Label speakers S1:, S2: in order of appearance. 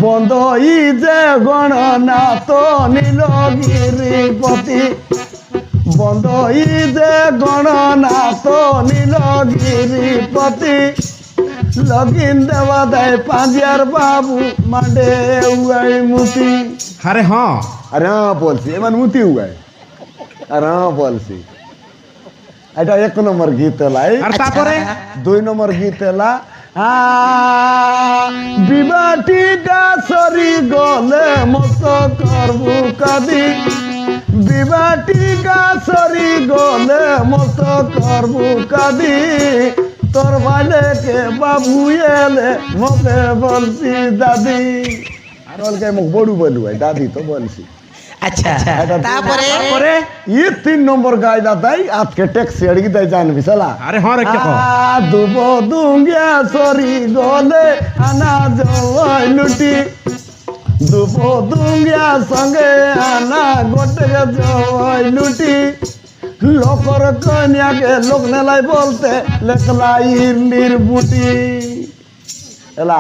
S1: বন্ধ ই যে গণনা তো নীলগিরিপতি বন্ধ ই যে গণনা তো নীলগিরিপতি লগিন দেওয়া দেয় পাঁজিয়ার বাবু মাডে উগাই মুতি
S2: আরে হ্যাঁ
S1: আরে হ্যাঁ বলছি এবার মুতি উগাই আরে হ্যাঁ বলছি এটা 1 নম্বর গীত এলাই
S2: আর তারপরে
S1: 2 নম্বর গীত এলা বিবাটি গাছরি গলে মত করবু কাদি বিবাটি গাছরি গলে মত করবু কাদি তোর ভাইলেকে বাবু এলে মোকে বলছি দাদি আর ওকে মুখ বড়ু বলু দাদি তো বলছি
S3: আচ্ছা তারপরে
S1: ये 3 নম্বর গায়দা তাই আজকে ট্যাক্সি আড়ি দেয় জানবি সালা
S2: আরে হ্যাঁ রে কে
S1: দুব দুঙ্গিয়া সরি গলে আনা জয় লুটি দুব দুঙ্গিয়া সঙ্গে আনা গোটে জয় লুটি লোকর কন্যাকে লোক নেলাই বলতে লেখলা ইরলির বুটি এলা